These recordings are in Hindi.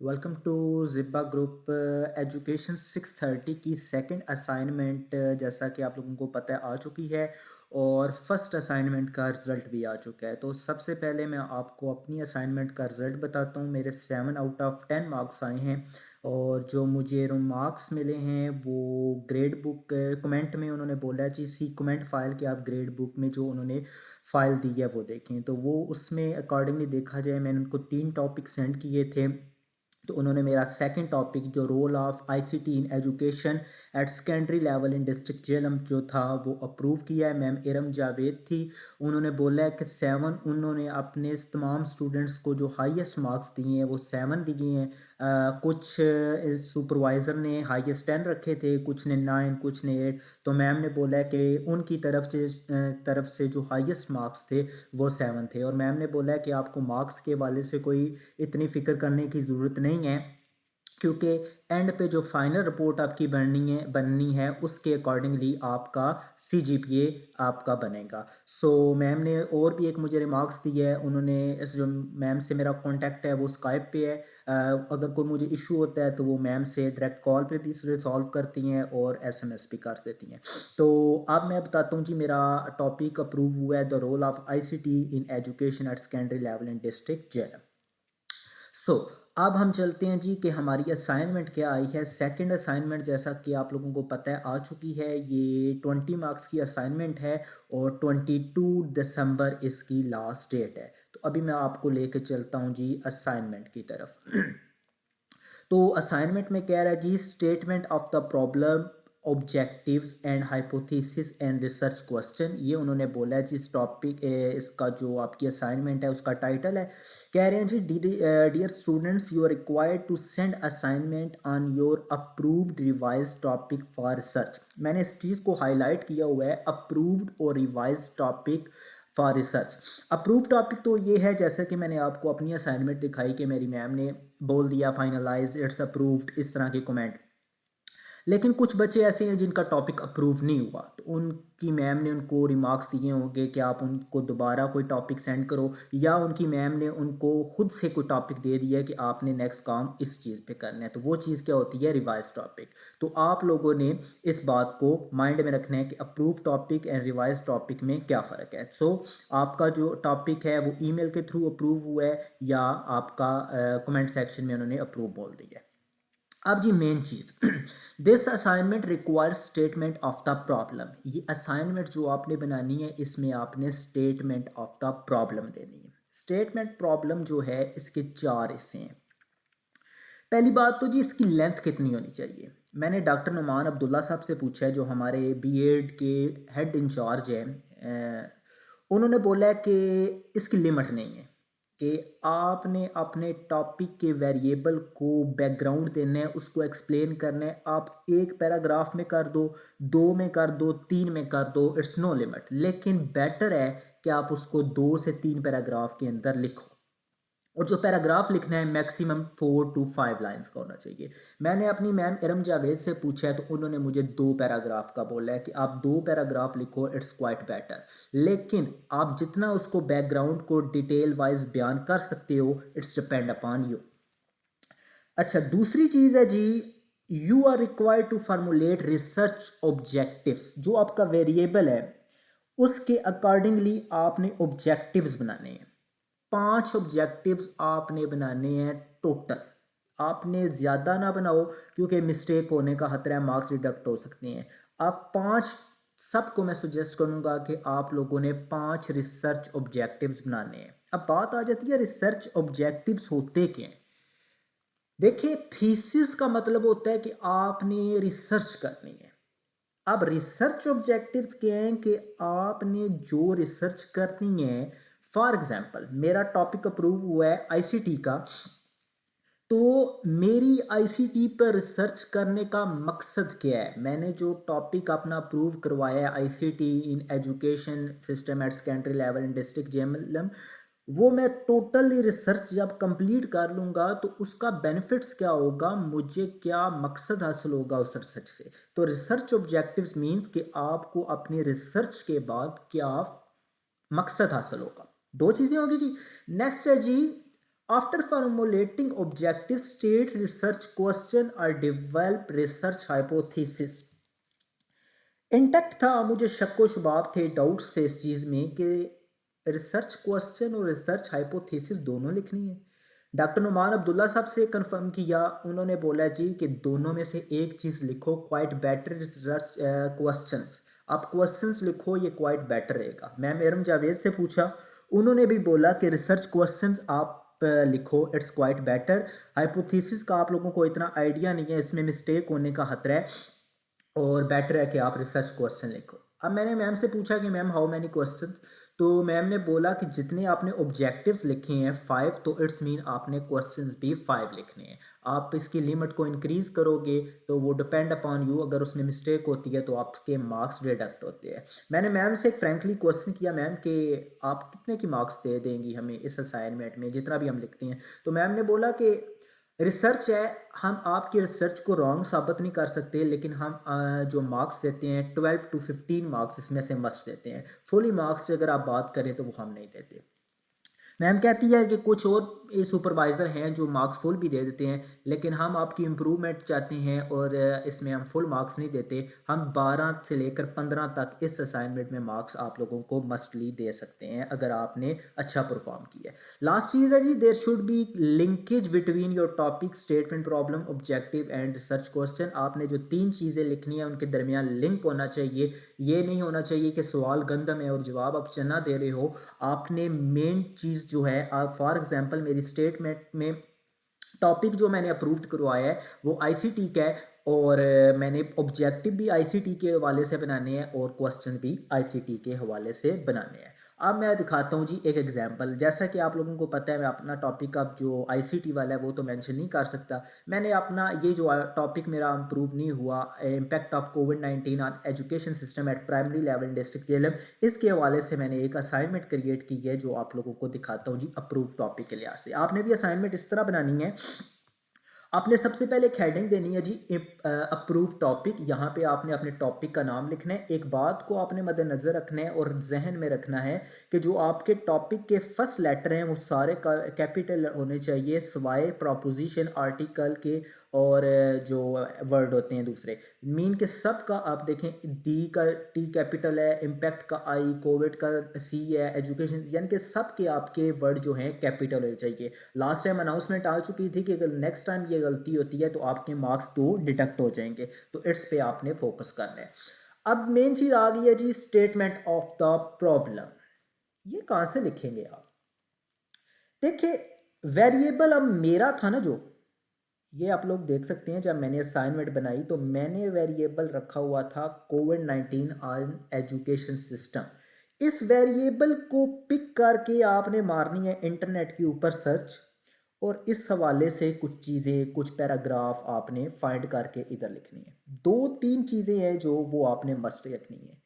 वेलकम टू ज़िब्बा ग्रुप एजुकेशन 630 की सेकंड असाइनमेंट जैसा कि आप लोगों को पता है आ चुकी है और फर्स्ट असाइनमेंट का रिज़ल्ट भी आ चुका है। तो सबसे पहले मैं आपको अपनी असाइनमेंट का रिज़ल्ट बताता हूँ। मेरे 7 आउट ऑफ 10 मार्क्स आए हैं और जो मुझे मार्क्स मिले हैं वो ग्रेड बुक कमेंट में उन्होंने बोला जी सी कमेंट फ़ाइल कि आप ग्रेड बुक में जो उन्होंने फ़ाइल दी है वो देखें। तो वो उसमें अकॉर्डिंगली देखा जाए मैंने उनको 3 टॉपिक सेंड किए थे। तो उन्होंने मेरा सेकंड टॉपिक जो role of ICT in education at secondary level in district Jhelum जो था वो अप्रूव किया है। मैम इरम जावेद थी, उन्होंने बोला है कि 7 उन्होंने अपने तमाम स्टूडेंट्स को जो हाईएस्ट मार्क्स दिए हैं वो 7 दिए हैं। कुछ सुपरवाइज़र ने हाईएस्ट 10 रखे थे, कुछ ने 9, कुछ ने 8। तो मैम ने बोला है कि उनकी तरफ से जो हाईएस्ट मार्क्स थे वो 7 थे और मैम ने बोला है कि आपको मार्क्स के हवाले से कोई इतनी फ़िक्र करने की ज़रूरत नहीं है, क्योंकि एंड पे जो फाइनल रिपोर्ट आपकी बननी है उसके अकॉर्डिंगली आपका सीजीपीए आपका बनेगा। सो मैम ने और भी एक मुझे रिमार्क्स दिया है। उन्होंने इस जो मैम से मेरा कांटेक्ट है वो स्काइप पे है। अगर कोई मुझे इशू होता है तो वो मैम से डायरेक्ट कॉल पे भी रिजॉल्व करती हैं और एसएमएस भी कर देती हैं। तो अब मैं बताता हूँ जी, मेरा टॉपिक अप्रूव हुआ है, the role of ICT in education at secondary level in district Jhelum. So अब हम चलते हैं जी कि हमारी असाइनमेंट क्या आई है। सेकंड असाइनमेंट जैसा कि आप लोगों को पता है आ चुकी है। ये 20 मार्क्स की असाइनमेंट है और 22 दिसंबर इसकी लास्ट डेट है। तो अभी मैं आपको लेके चलता हूँ जी असाइनमेंट की तरफ। तो असाइनमेंट में कह रहा है जी statement of the problem objectives and hypothesis and research question, ये उन्होंने बोला है जी। इस टॉपिक इसका जो आपकी असाइनमेंट है उसका टाइटल है, कह रहे हैं जी dear students you are required to send assignment on your approved revise topic for research. मैंने इस चीज़ को हाईलाइट किया हुआ है, अप्रूव्ड और revise topic for research. Approve topic तो ये है जैसे कि मैंने आपको अपनी असाइनमेंट दिखाई कि मेरी मैम ने बोल दिया फाइनलाइज इट्स अप्रूव्ड, इस तरह के कमेंट। लेकिन कुछ बच्चे ऐसे हैं जिनका टॉपिक अप्रूव नहीं हुआ, तो उनकी मैम ने उनको रिमार्क्स दिए होंगे कि आप उनको दोबारा कोई टॉपिक सेंड करो, या उनकी मैम ने उनको खुद से कोई टॉपिक दे दिया है कि आपने नेक्स्ट काम इस चीज़ पे करना है। तो वो चीज़ क्या होती है, रिवाइज टॉपिक। तो आप लोगों ने इस बात को माइंड में रखना है कि approve topic and revise topic में क्या फ़र्क है। सो आपका जो टॉपिक है वो ईमेल के थ्रू अप्रूव हुआ है या आपका कमेंट सेक्शन में उन्होंने अप्रूव बोल दिया है। अब जी मेन चीज, this assignment requires statement of the problem. ये असाइनमेंट जो आपने बनानी है इसमें आपने स्टेटमेंट ऑफ द प्रॉब्लम देनी है। स्टेटमेंट प्रॉब्लम जो है इसके 4 हिस्से हैं। पहली बात तो जी इसकी लेंथ कितनी होनी चाहिए। मैंने डॉक्टर नुमान अब्दुल्ला साहब से पूछा है जो हमारे बीएड के हेड इंचार्ज है। उन्होंने बोला है कि इसकी लिमिट नहीं है, कि आपने अपने टॉपिक के वेरिएबल को बैकग्राउंड देना है, उसको एक्सप्लेन करना है। आप एक पैराग्राफ में कर दो, 2 में कर दो, 3 में कर दो, इट्स नो लिमिट। लेकिन बेटर है कि आप उसको 2 से 3 पैराग्राफ के अंदर लिखो, और जो पैराग्राफ लिखना है मैक्सिमम 4 to 5 लाइंस का होना चाहिए। मैंने अपनी मैम इरम जावेद से पूछा है तो उन्होंने मुझे 2 पैराग्राफ का बोला है कि आप 2 पैराग्राफ लिखो, इट्स क्वाइट बेटर। लेकिन आप जितना उसको बैकग्राउंड को डिटेल वाइज बयान कर सकते हो, इट्स डिपेंड अपॉन यू। अच्छा, दूसरी चीज है जी, you are required to formulate research objectives. जो आपका वेरिएबल है उसके अकॉर्डिंगली आपने ऑब्जेक्टिव्स बनाने हैं। 5 ऑब्जेक्टिव्स आपने बनाने हैं टोटल। आपने ज़्यादा ना बनाओ क्योंकि मिस्टेक होने का खतरा है, मार्क्स डिडक्ट हो सकते हैं। आप 5, सबको मैं सुजेस्ट करूंगा कि आप लोगों ने 5 रिसर्च ऑब्जेक्टिव्स बनाने हैं। अब बात आ जाती है रिसर्च ऑब्जेक्टिव्स होते क्या हैं। देखिए, थीसिस का मतलब होता है कि आपने रिसर्च करनी है। अब रिसर्च ऑब्जेक्टिव्स क्या हैं कि आपने जो रिसर्च करनी है, फॉर एग्जांपल मेरा टॉपिक अप्रूव हुआ है आईसीटी का, तो मेरी आईसीटी पर रिसर्च करने का मकसद क्या है। मैंने जो टॉपिक अपना अप्रूव करवाया है ICT in education system eight secondary level in district JLM, वो मैं टोटली रिसर्च जब कंप्लीट कर लूँगा तो उसका बेनिफिट्स क्या होगा, मुझे क्या मकसद हासिल होगा उस रिसर्च से। तो रिसर्च ऑब्जेक्टिव्स मीन्स कि आपको अपनी रिसर्च के बाद क्या मकसद हासिल होगा। 2 चीज़ें होगी जी। नेक्स्ट है जी after formulating objective state research question और डेवलप रिसर्च हाइपोथेसिस। इंटेक्ट था, मुझे शक व शुबाब थे, डाउट्स थे इस चीज़ में कि रिसर्च क्वेश्चन और रिसर्च हाइपोथेसिस दोनों लिखनी है। डॉक्टर नुमान अब्दुल्ला साहब से कंफर्म किया, उन्होंने बोला जी कि दोनों में से एक चीज़ लिखो, क्वाइट बेटर रिसर्च क्वेश्चंस। आप क्वेश्चंस लिखो, ये क्वाइट बेटर रहेगा। मैम एरम जावेद से पूछा, उन्होंने भी बोला कि रिसर्च क्वेश्चंस आप लिखो, इट्स क्वाइट बेटर। हाइपोथेसिस का आप लोगों को इतना आइडिया नहीं है, इसमें मिस्टेक होने का खतरा है और बेटर है कि आप रिसर्च क्वेश्चन लिखो। अब मैंने मैम से पूछा कि मैम हाउ मैनी क्वेश्चंस, तो मैम ने बोला कि जितने आपने ऑब्जेक्टिव्स लिखे हैं 5, तो इट्स मीन आपने क्वेश्चंस भी 5 लिखने हैं। आप इसकी लिमिट को इंक्रीज करोगे तो वो डिपेंड अपॉन यू, अगर उसमें मिस्टेक होती है तो आपके मार्क्स डिडक्ट होते हैं। मैंने मैम से एक फ्रेंकली क्वेश्चन किया, मैम कि आप कितने की मार्क्स दे देंगी हमें इस असाइनमेंट में जितना भी हम लिखते हैं। तो मैम ने बोला कि रिसर्च है, हम आपकी रिसर्च को रॉन्ग साबित नहीं कर सकते, लेकिन हम जो मार्क्स देते हैं 12 to 15 मार्क्स इसमें से मस्ट देते हैं। फुली मार्क्स अगर आप बात करें तो वो हम नहीं देते। मैम कहती है कि कुछ और सुपरवाइज़र हैं जो मार्क्स फुल भी दे देते हैं, लेकिन हम आपकी इम्प्रूवमेंट चाहते हैं और इसमें हम फुल मार्क्स नहीं देते। हम 12 से लेकर 15 तक इस असाइनमेंट में मार्क्स आप लोगों को मस्टली दे सकते हैं अगर आपने अच्छा परफॉर्म किया है। लास्ट चीज़ है जी, there should be linkage between your topic, statement, problem, objective and research question. आपने जो 3 चीज़ें लिखनी है उनके दरमियान लिंक होना चाहिए। ये नहीं होना चाहिए कि सवाल गंदम है और जवाब आप चना दे रहे हो। आपने मेन चीज़ जो है, आप फॉर एग्जांपल मेरी स्टेटमेंट में टॉपिक जो मैंने अप्रूव्ड करवाया है वो आईसीटी का है और मैंने ऑब्जेक्टिव भी आईसीटी के हवाले से बनाने हैं और क्वेश्चन भी आईसीटी के हवाले से बनाने हैं। अब मैं दिखाता हूँ जी एक एग्जांपल। जैसा कि आप लोगों को पता है, मैं अपना टॉपिक अब जो आईसीटी वाला है वो तो मेंशन नहीं कर सकता। मैंने अपना ये जो टॉपिक मेरा अप्रूव नहीं हुआ, impact of covid on education system eight primary level in district Jhelum, इसके हवाले से मैंने एक असाइनमेंट क्रिएट की है जो आप लोगों को दिखाता हूँ जी अप्रूव टॉपिक के लिहाज से। आपने भी असाइनमेंट इस तरह बनानी है। आपने सबसे पहले एक हेडिंग देनी है जी, अप्रूव टॉपिक। यहाँ पे आपने अपने टॉपिक का नाम लिखना है। एक बात को आपने मद्देनजर रखना है और जहन में रखना है कि जो आपके टॉपिक के फर्स्ट लेटर हैं वो सारे कैपिटल होने चाहिए, सिवाय प्रोपोजिशन, आर्टिकल के और जो वर्ड होते हैं दूसरे। मीन के सब का आप देखें, डी का टी कैपिटल है, इम्पैक्ट का आई, कोविड का सी है, एजुकेशन, यानी कि सब के आपके वर्ड जो हैं कैपिटल होने चाहिए। लास्ट टाइम अनाउंसमेंट आ चुकी थी कि अगर नेक्स्ट टाइम ये गलती होती है तो आपके मार्क्स तो डिडक्ट हो जाएंगे, तो इट्स पे आपने फोकस करना है। अब मेन चीज आ गई है जी, स्टेटमेंट ऑफ द प्रॉब्लम। ये कहां से लिखेंगे आप? देखिए, वेरिएबल अब मेरा था ना, जो ये आप लोग देख सकते हैं, जब मैंने असाइनमेंट बनाई तो मैंने वेरिएबल रखा हुआ था कोविड-19 ऑन एजुकेशन सिस्टम। इस वेरिएबल को पिक करके आपने मारनी है इंटरनेट के ऊपर सर्च, और इस हवाले से कुछ चीज़ें, कुछ पैराग्राफ आपने फाइंड करके इधर लिखनी है। 2-3 चीज़ें हैं जो वो आपने मस्ट रखनी है।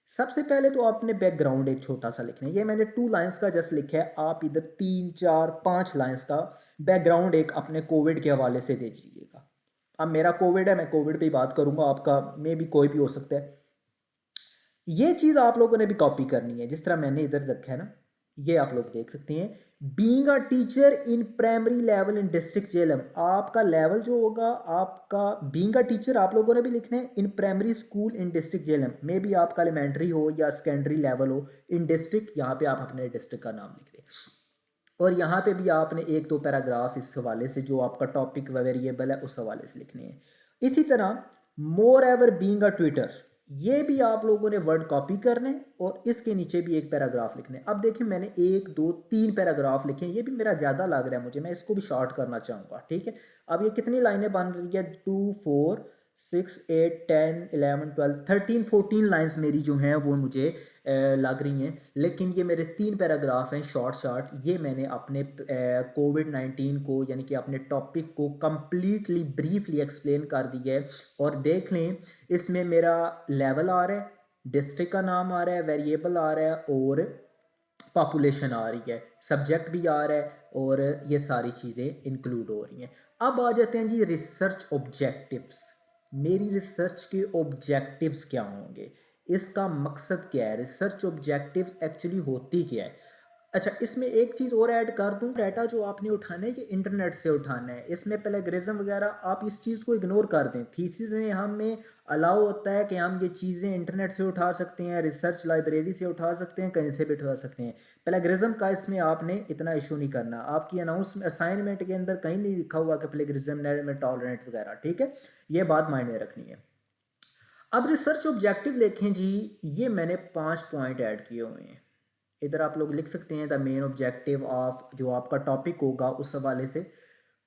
सबसे पहले तो आपने बैकग्राउंड एक छोटा सा लिखना है। ये मैंने 2 लाइंस का जस्ट लिखा है, आप इधर 3-4-5 लाइंस का बैकग्राउंड एक अपने कोविड के हवाले से दे दीजिएगा। अब मेरा कोविड है, मैं कोविड पे बात करूंगा, आपका मे भी कोई भी हो सकता है। ये चीज आप लोगों ने भी कॉपी करनी है, जिस तरह मैंने इधर रखा है ना, ये आप लोग देख सकते हैं। Being a teacher in primary level in district Jhelum, आपका लेवल जो होगा आपका बीइंग अ टीचर आप लोगों ने भी लिखना है in primary school in district Jhelum. May be आपका एलिमेंट्री हो या सेकेंडरी लेवल हो, इन डिस्ट्रिक्ट यहाँ पे आप अपने डिस्ट्रिक्ट का नाम लिख रहे हैं। और यहाँ पे भी आपने 1-2 पैराग्राफ इस हवाले से जो आपका टॉपिक वेरिएबल है उस हवाले से लिखने हैं। इसी तरह मोर एवर बीइंग अ ट्विटर, ये भी आप लोगों ने वर्ड कॉपी करने और इसके नीचे भी एक पैराग्राफ लिखने। अब देखिए, मैंने 1-2-3 पैराग्राफ लिखे हैं, ये भी मेरा ज़्यादा लग रहा है मुझे, मैं इसको भी शॉर्ट करना चाहूँगा, ठीक है। अब ये कितनी लाइनें बन रही है, 2-4-6-8-10-11-12-13-14 लाइन्स मेरी जो हैं वो मुझे लग रही हैं। लेकिन ये मेरे 3 पैराग्राफ हैं शॉर्ट शॉर्ट, ये मैंने अपने कोविड-19 को, यानी कि अपने टॉपिक को कंप्लीटली ब्रीफली एक्सप्लेन कर दिया है। और देख लें, इसमें मेरा लेवल आ रहा है, डिस्ट्रिक्ट का नाम आ रहा है, वेरिएबल आ रहा है और पॉपुलेशन आ रही है, सब्जेक्ट भी आ रहा है और ये सारी चीज़ें इंक्लूड हो रही हैं। अब आ जाते हैं जी रिसर्च ऑब्जेक्टिव्स। मेरी रिसर्च के ऑब्जेक्टिव्स क्या होंगे, इसका मकसद क्या है, रिसर्च ऑब्जेक्टिव्स एक्चुअली होती क्या है। अच्छा, इसमें एक चीज़ और ऐड कर दूँ, डाटा जो आपने उठाना है कि इंटरनेट से उठाना है, इसमें प्लेगरिज्म वगैरह आप इस चीज़ को इग्नोर कर दें। थीसिस में हमें अलाउ होता है कि हम ये चीज़ें इंटरनेट से उठा सकते हैं, रिसर्च लाइब्रेरी से उठा सकते हैं, कहीं से भी उठा सकते हैं। प्लेगरिज्म का इसमें आपने इतना इशू नहीं करना। आपकी असाइनमेंट के अंदर कहीं नहीं लिखा हुआ कि प्लेगरिज्म में टॉलरेंट वगैरह, ठीक है? ये बात माइंड में रखनी है। अब रिसर्च ऑब्जेक्टिव देखें जी, ये मैंने 5 पॉइंट ऐड किए हुए हैं। इधर आप लोग लिख सकते हैं द मेन ऑब्जेक्टिव ऑफ जो आपका टॉपिक होगा उस हवाले से,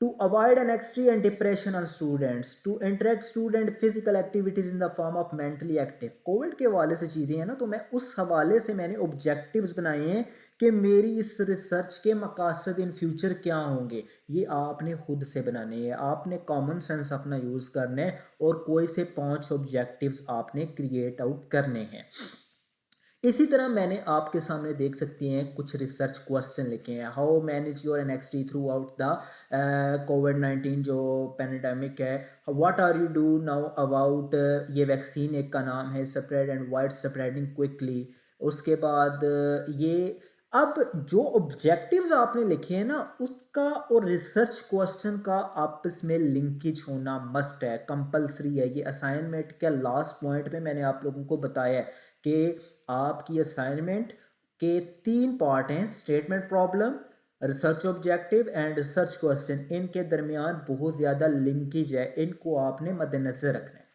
to avoid anxiety and depression on students, to interact student physical activities in the form of mentally active. Covid के हवाले से चीज़ें हैं ना, तो मैं उस हवाले से मैंने ऑब्जेक्टिव्स बनाए हैं कि मेरी इस रिसर्च के मकासद इन फ्यूचर क्या होंगे। ये आपने खुद से बनाने हैं, आपने कॉमन सेंस अपना यूज़ करना है और कोई से 5 ऑब्जेक्टिव्स आपने क्रिएट आउट करने हैं। इसी तरह मैंने आपके सामने देख सकते हैं कुछ रिसर्च क्वेश्चन लिखे हैं। How manage your anxiety throughout the कोविड-19 जो पैंडेमिक है। What are you do now about, ये वैक्सीन एक का नाम है, spread and wide spreading quickly. उसके बाद ये अब जो ऑब्जेक्टिव्स आपने लिखे हैं ना, उसका और रिसर्च क्वेश्चन का आपस में लिंकेज होना मस्ट है, कंपलसरी है। ये असाइनमेंट के लास्ट पॉइंट में मैंने आप लोगों को बताया है कि आपकी असाइनमेंट के 3 पार्ट हैं, statement problem, research objective and research question. इनके दरमियान बहुत ज़्यादा लिंकेज है, इनको आपने मद्देनजर रखना है।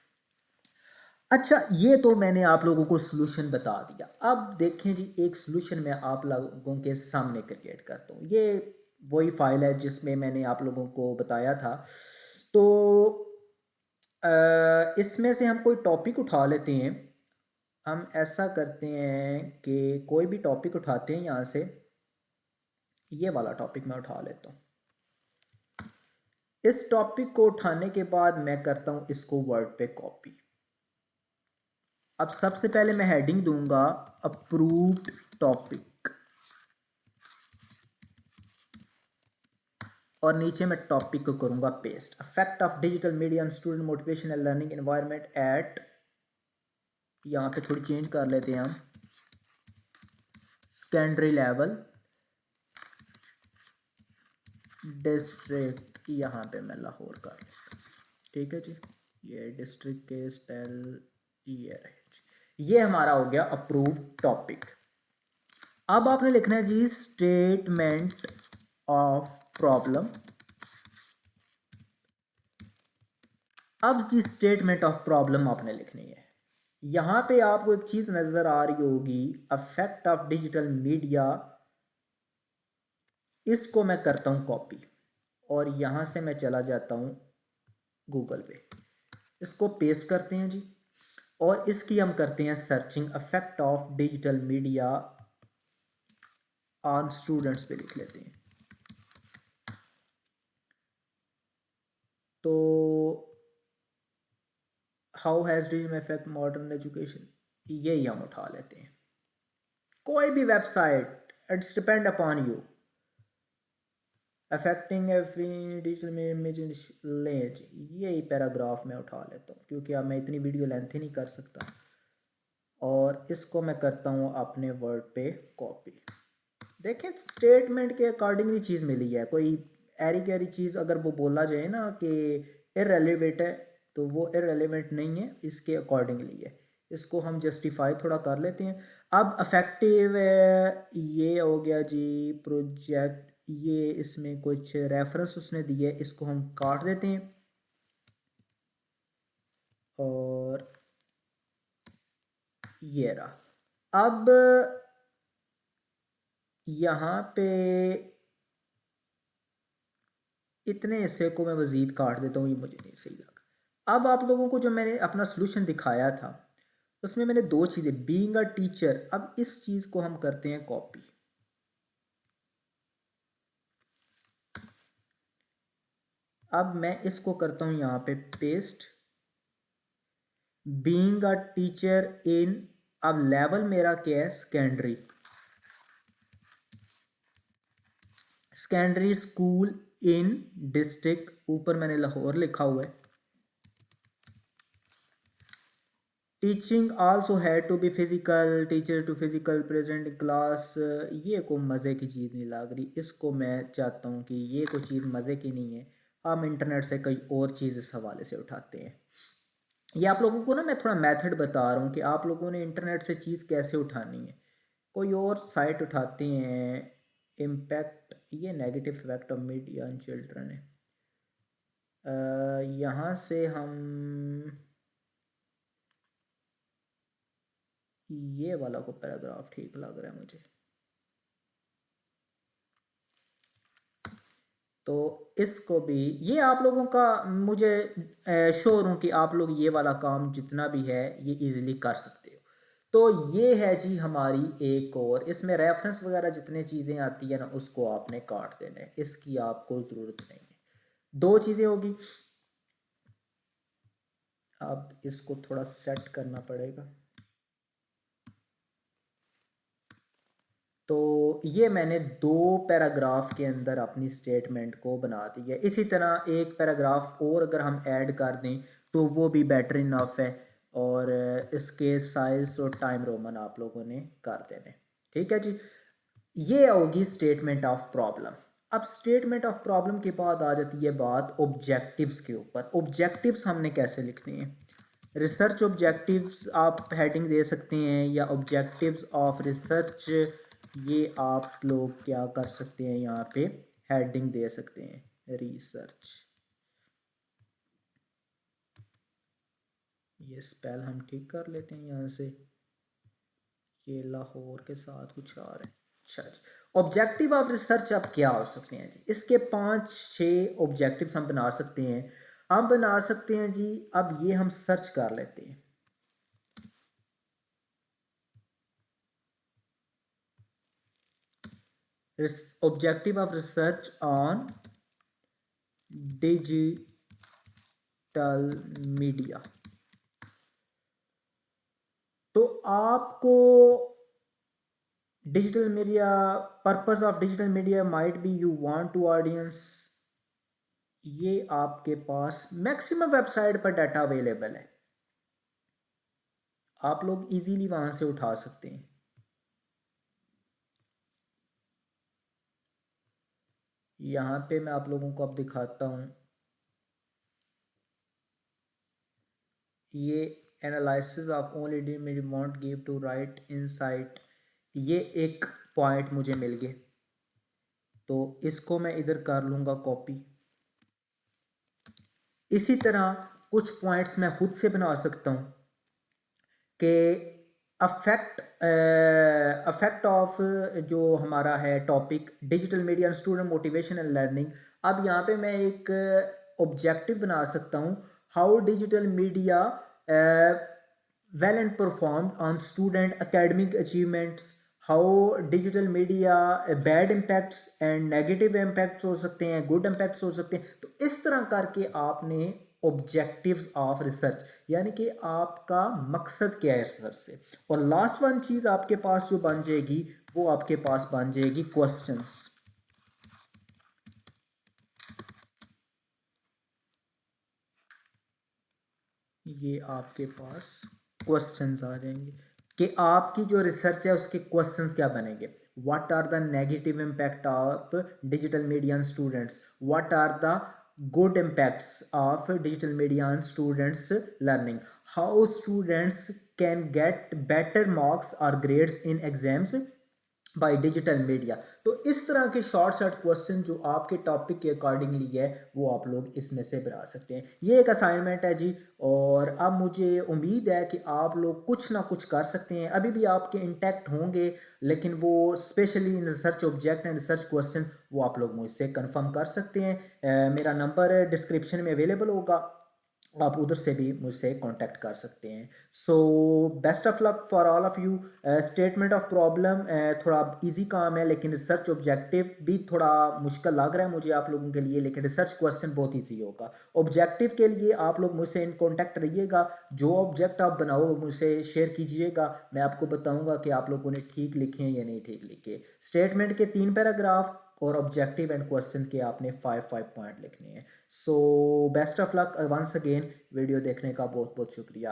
अच्छा, ये तो मैंने आप लोगों को सॉल्यूशन बता दिया। अब देखें जी, एक सॉल्यूशन मैं आप लोगों के सामने क्रिएट करता हूँ। ये वही फाइल है जिसमें मैंने आप लोगों को बताया था। तो इसमें से हम कोई टॉपिक उठा लेते हैं। हम ऐसा करते हैं कि कोई भी टॉपिक उठाते हैं यहाँ से। ये वाला टॉपिक मैं उठा लेता हूँ। इस टॉपिक को उठाने के बाद मैं करता हूँ इसको वर्ड पे कॉपी। अब सबसे पहले मैं हेडिंग दूंगा अप्रूव्ड टॉपिक और नीचे मैं टॉपिक को करूंगा paste. Effect of digital media on student motivation and learning environment at, यहाँ पे थोड़ी चेंज कर लेते हैं हम, सेकेंडरी लेवल डिस्ट्रिक्ट, यहाँ पे मैं लाहौर कर लेता हूँ। ठीक है जी, ये डिस्ट्रिक्ट के स्पेल ये रहे जी। ये हमारा हो गया अप्रूव टॉपिक। अब आपने लिखना है जी स्टेटमेंट ऑफ प्रॉब्लम। अब जी स्टेटमेंट ऑफ प्रॉब्लम आपने लिखनी है। यहां पे आपको एक चीज नजर आ रही होगी, इफेक्ट ऑफ डिजिटल मीडिया। इसको मैं करता हूं कॉपी और यहां से मैं चला जाता हूं गूगल पे। इसको पेस्ट करते हैं जी और इसकी हम करते हैं searching, effect of digital media on students पे लिख लेते हैं। तो how has digital effect modern education, यही हम उठा लेते हैं। कोई भी website, it's depend upon you. Affecting digital image लेज, यही पैराग्राफ मैं उठा लेता हूँ क्योंकि अब मैं इतनी वीडियो लेंथ ही नहीं कर सकता। और इसको मैं करता हूँ अपने वर्ड पे कॉपी। देखें, स्टेटमेंट के अकॉर्डिंगली चीज़ मिली है। कोई एरी गैरी चीज़ अगर वो बोला जाए ना कि इररेलेवेंट है, तो वो इररेलेवेंट नहीं है, इसके अकॉर्डिंगली है। इसको हम जस्टिफाई थोड़ा कर लेते हैं। अब अफेक्टिव ये हो गया जी प्रोजेक्ट, ये इसमें कुछ रेफरेंस उसने दिए, इसको हम काट देते हैं और ये रहा। अब यहाँ पे इतने हिस्से को मैं मज़ीद काट देता हूँ, ये मुझे नहीं सही लगा। अब आप लोगों को जो मैंने अपना सोल्यूशन दिखाया था उसमें मैंने 2 चीज़ें, बीइंग अ टीचर, अब इस चीज़ को हम करते हैं कॉपी। अब मैं इसको करता हूँ यहाँ पे paste. Being a teacher in, अब लेवल मेरा क्या है, secondary, secondary school in district, ऊपर मैंने लाहौर लिखा हुआ है। Teaching also had to be physical, teacher to physical present class. ये कोई मज़े की चीज़ नहीं लग रही, इसको मैं चाहता हूँ कि ये कोई चीज़ मज़े की नहीं है। हम इंटरनेट से कई और चीज़ इस हवाले से उठाते हैं। ये आप लोगों को ना मैं थोड़ा मेथड बता रहा हूँ कि आप लोगों ने इंटरनेट से चीज़ कैसे उठानी है। कोई और साइट उठाते हैं। इम्पैक्ट, ये negative effect of media on children है। यहाँ से हम ये वाला को पैराग्राफ ठीक लग रहा है मुझे। तो इसको भी, ये आप लोगों का, मुझे श्योर हूँ कि आप लोग ये वाला काम जितना भी है ये इजीली कर सकते हो। तो ये है जी हमारी एक और, इसमें रेफरेंस वगैरह जितने चीज़ें आती है ना उसको आपने काट देना है, इसकी आपको ज़रूरत नहीं है। दो चीज़ें होगी। अब इसको थोड़ा सेट करना पड़ेगा। तो ये मैंने दो पैराग्राफ के अंदर अपनी स्टेटमेंट को बना दी है। इसी तरह एक पैराग्राफ और अगर हम ऐड कर दें तो वो भी बेटर इनफ है। और इसके साइज और टाइम रोमन आप लोगों ने कर देने। ठीक है जी। ये होगी स्टेटमेंट ऑफ प्रॉब्लम। अब स्टेटमेंट ऑफ प्रॉब्लम के बाद आ जाती है बात ऑब्जेक्टिव्स के ऊपर। ऑब्जेक्टिव्स हमने कैसे लिखने हैं? रिसर्च ऑब्जेक्टिव्स आप हेडिंग दे सकते हैं, या ऑब्जेक्टिव्स ऑफ रिसर्च, ये आप लोग क्या कर सकते हैं, यहाँ पे हेडिंग दे सकते हैं रिसर्च। ये स्पेल हम ठीक कर लेते हैं यहाँ से, ये लाहौर के साथ कुछ आ रहे हैं। अच्छा जी। ऑब्जेक्टिव ऑफ रिसर्च अब क्या हो सकते हैं जी? इसके 5-6 ऑब्जेक्टिव्स हम बना सकते हैं। हम बना सकते हैं जी, अब ये हम सर्च कर लेते हैं। Objective of research on digital media. तो आपको digital media, purpose of digital media might be you want to audience, ये आपके पास मैक्सिमम वेबसाइट पर डाटा अवेलेबल है, आप लोग इजीली वहां से उठा सकते हैं। यहाँ पे मैं आप लोगों को अब दिखाता हूँ, ये एनालिसिस ऑफ ओनली मेरी want give to right insight, ये एक पॉइंट मुझे मिल गए। तो इसको मैं इधर कर लूँगा कॉपी। इसी तरह कुछ पॉइंट्स मैं खुद से बना सकता हूँ कि अफेक्ट अफेक्ट ऑफ जो हमारा है topic digital media and student motivation and learning. अब यहाँ पे मैं एक ऑब्जेक्टिव बना सकता हूँ, how digital media well and perform on student academic achievements, how digital media bad impacts and negative impacts हो सकते हैं, गुड इम्पैक्ट्स हो सकते हैं। तो इस तरह करके आपने ऑब्जेक्टिव्स ऑफ रिसर्च, यानी कि आपका मकसद क्या है रिसर्च से। और लास्ट वन चीज आपके पास जो बन जाएगी, वो आपके पास बन जाएगी क्वेश्चंस। ये आपके पास क्वेश्चंस आ जाएंगे कि आपकी जो रिसर्च है उसके क्वेश्चंस क्या बनेंगे। What are the negative impact of digital media on students, what are the good impacts of digital media on students learning, how students can get better marks or grades in exams by digital media. तो इस तरह के शॉर्ट शॉर्ट क्वेश्चन जो आपके टॉपिक के अकॉर्डिंगली है वो आप लोग इसमें से बना सकते हैं। ये एक असाइनमेंट है जी। और अब मुझे उम्मीद है कि आप लोग कुछ ना कुछ कर सकते हैं, अभी भी आपके इंटैक्ट होंगे, लेकिन वो specially in research object and research question वो आप लोग मुझसे कंफर्म कर सकते हैं। मेरा नंबर डिस्क्रिप्शन में अवेलेबल होगा, आप उधर से भी मुझसे कांटेक्ट कर सकते हैं। So best of luck for all of you. Statement of problem थोड़ा इजी काम है, लेकिन रिसर्च ऑब्जेक्टिव भी थोड़ा मुश्किल लग रहा है मुझे आप लोगों के लिए, लेकिन रिसर्च क्वेश्चन बहुत इजी होगा। ऑब्जेक्टिव के लिए आप लोग मुझसे इन कांटेक्ट रहिएगा, जो ऑब्जेक्ट आप बनाओ मुझसे शेयर कीजिएगा, मैं आपको बताऊंगा कि आप लोगों ने ठीक लिखे हैं या नहीं ठीक लिखे। स्टेटमेंट के 3 पैराग्राफ और ऑब्जेक्टिव एंड क्वेश्चन के आपने 5 पॉइंट लिखने हैं। So best of luck once again. Video देखने का बहुत बहुत शुक्रिया।